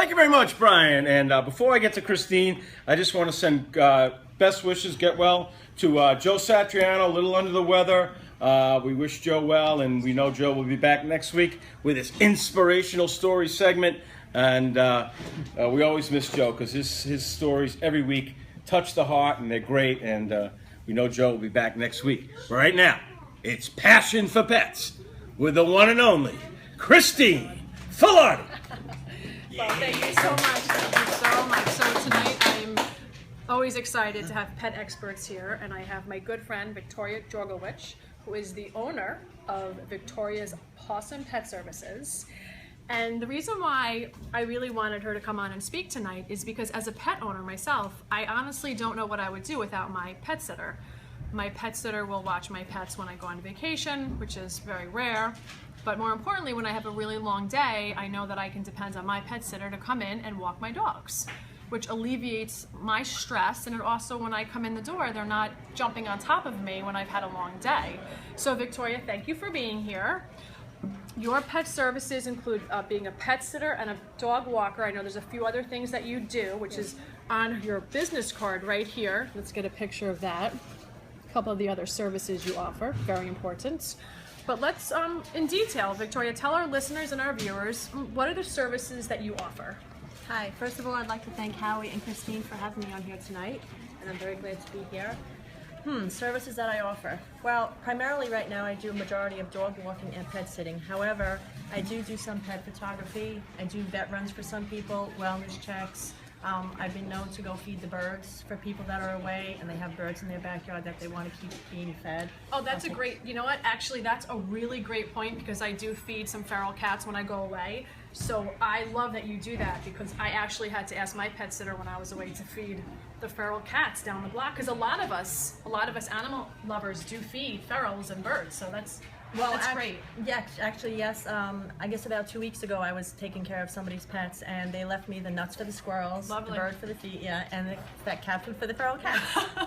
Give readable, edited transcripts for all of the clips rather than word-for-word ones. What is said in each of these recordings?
Thank you very much, Brian. And before I get to Christine, I just want to send best wishes, get well, to Joe Satriano, a little under the weather. We wish Joe well, and we know Joe will be back next week with his inspirational story segment. And we always miss Joe because his stories every week touch the heart, and they're great. And we know Joe will be back next week. But right now, it's Passion for Pets with the one and only Christine Filardi. Well, thank you so much. Thank you so much. So tonight I'm always excited to have pet experts here, and I have my good friend Victoria Jorgowicz, who is the owner of Victoria's Possum Pet Services. And the reason why I really wanted her to come on and speak tonight is because as a pet owner myself, I honestly don't know what I would do without my pet sitter. My pet sitter will watch my pets when I go on vacation, which is very rare. But more importantly, when I have a really long day, I know that I can depend on my pet sitter to come in and walk my dogs, which alleviates my stress. And it also, when I come in the door, they're not jumping on top of me when I've had a long day. So Victoria, thank you for being here. Your pet services include being a pet sitter and a dog walker. I know there's a few other things that you do, which is on your business card right here. Let's get a picture of that. A couple of the other services you offer, very important. But let's, in detail, Victoria, tell our listeners and our viewers, what are the services that you offer? Hi, first of all, I'd like to thank Howie and Christine for having me on here tonight, and I'm very glad to be here. Services that I offer. Well, primarily right now I do a majority of dog walking and pet sitting. However, I do some pet photography. I do vet runs for some people, wellness checks. I've been known to go feed the birds for people that are away and they have birds in their backyard that they want to keep being fed. Oh, that's a great, you know what, actually that's a really great point because I do feed some feral cats when I go away. So I love that you do that because I actually had to ask my pet sitter when I was away to feed the feral cats down the block because a lot of us animal lovers do feed ferals and birds, so that's great. Yeah, actually, yes. I guess about 2 weeks ago, I was taking care of somebody's pets, and they left me the nuts for the squirrels, Lovely. the bird for the feet, and that cat food for the feral cats.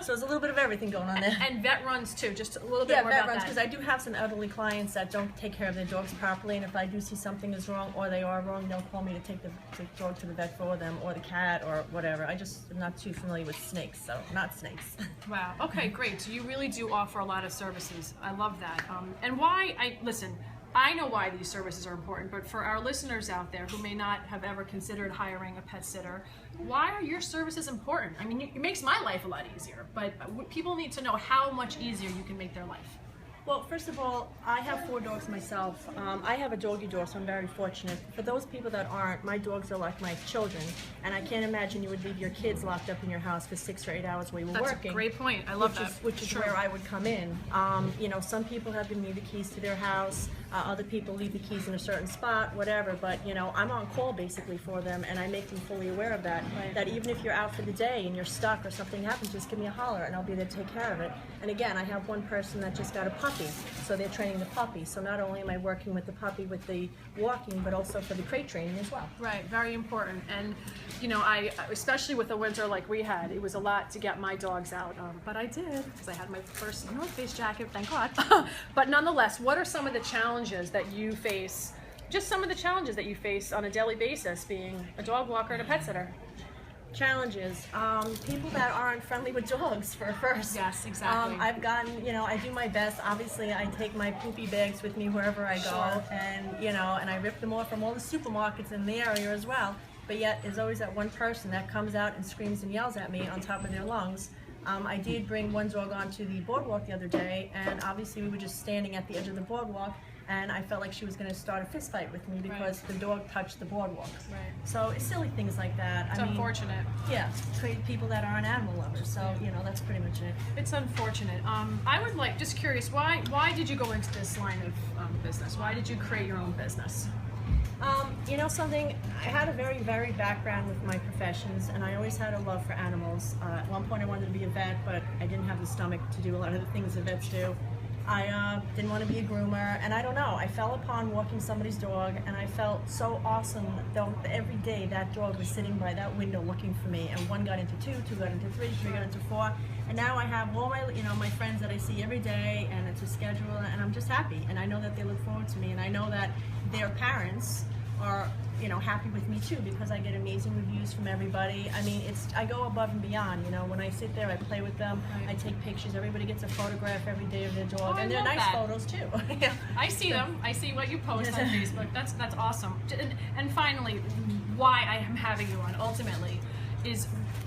So there's a little bit of everything going on there. And vet runs too. Just a little bit more vet about runs, that. because I do have some elderly clients that don't take care of their dogs properly, and if I do see something is wrong or they are wrong, they'll call me to take the dog to the vet for them, or the cat, or whatever. I just am not too familiar with snakes, so not snakes. Wow. Okay, great. So you really do offer a lot of services. I love that. And listen, I know why these services are important, but for our listeners out there who may not have ever considered hiring a pet sitter, why are your services important? I mean, it makes my life a lot easier, but people need to know how much easier you can make their life. Well, first of all, I have 4 dogs myself. I have a doggy dog, so I'm very fortunate. For those people that aren't, my dogs are like my children, and I can't imagine you would leave your kids locked up in your house for 6 or 8 hours while you were working. That's a great point. I love that. Which is where I would come in. You know, some people have given me the keys to their house. Other people leave the keys in a certain spot, whatever. But, you know, I'm on call basically for them, and I make them fully aware of that. Right. That even if you're out for the day and you're stuck or something happens, just give me a holler, and I'll be there to take care of it. And again, I have one person that just got a puppy. So they're training the puppy. So not only am I working with the puppy with the walking, but also for the crate training as well. Right, very important. And you know, I especially with the winter like we had, it was a lot to get my dogs out. But I did because I had my first North Face jacket, thank God. But nonetheless, what are some of the challenges that you face? Just some of the challenges that you face on a daily basis, being a dog walker and a pet sitter. Challenges. People that aren't friendly with dogs for first. Yes, exactly. I've gotten, you know, I do my best. Obviously, I take my poopy bags with me wherever I go, Sure. and you know, and I rip them off from all the supermarkets in the area as well. But yet, there's always that one person that comes out and screams and yells at me on top of their lungs. I did bring one dog onto the boardwalk the other day, and obviously we were just standing at the edge of the boardwalk, and I felt like she was going to start a fist fight with me because the dog touched the boardwalk. Right. So it's silly things like that. It's unfortunate. Yeah, people that aren't animal lovers. So you know, that's pretty much it. It's unfortunate. I would like, just curious, why did you go into this line of business? Why did you create your own business? You know something, I had a very varied background with my professions, and I always had a love for animals. At one point I wanted to be a vet, but I didn't have the stomach to do a lot of the things that vets do. I didn't want to be a groomer, and I don't know, I fell upon walking somebody's dog, and I felt so awesome though every day that dog was sitting by that window looking for me, and 1 got into 2, 2 got into 3, 3 got into 4, and now I have all my, you know, my friends that I see every day, and it's a schedule, and I'm just happy, and I know that they look forward to me, and I know that their parents are, you know, happy with me too, because I get amazing reviews from everybody. I mean, I go above and beyond, you know. When I sit there, I play with them, I take pictures. Everybody gets a photograph every day of their dog, I and they're love nice that. photos too. I see them. I see what you post on Facebook. That's awesome. And finally, why I am having you on ultimately is,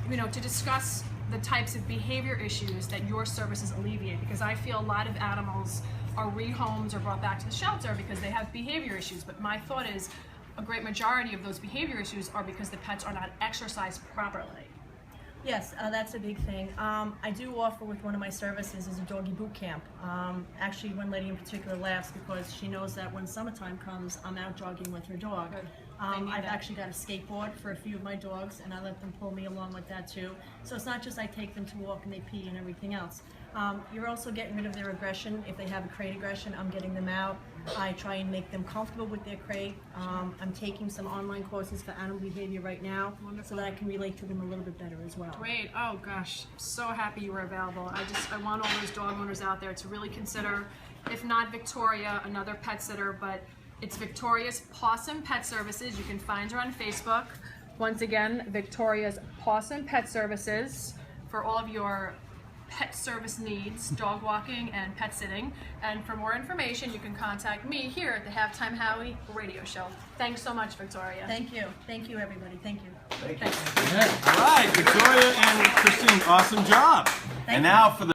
you know, to discuss the types of behavior issues that your services alleviate, because I feel a lot of animals are rehomed or brought back to the shelter because they have behavior issues. But my thought is a great majority of those behavior issues are because the pets are not exercised properly. Yes, that's a big thing. I do offer with one of my services is a doggy boot camp. Actually, one lady in particular laughs because she knows that when summertime comes, I'm out jogging with her dog. Good. I've actually got a skateboard for a few of my dogs, and I let them pull me along with that too. So it's not just I take them to walk and they pee and everything else. You're also getting rid of their aggression. If they have a crate aggression, I'm getting them out. I try and make them comfortable with their crate. I'm taking some online courses for animal behavior right now, so that I can relate to them a little bit better as well. Great. Oh gosh, so happy you were available. I want all those dog owners out there to really consider, if not Victoria, another pet sitter, but it's Victoria's Possum Pet Services. You can find her on Facebook. Once again, Victoria's Possum Pet Services for all of your pet service needs, dog walking and pet sitting. And for more information, you can contact me here at the Halftime Howie radio show. Thanks so much, Victoria. Thank you. Thank you, everybody. Thank you. All right, Victoria and Christine, awesome job. And now for the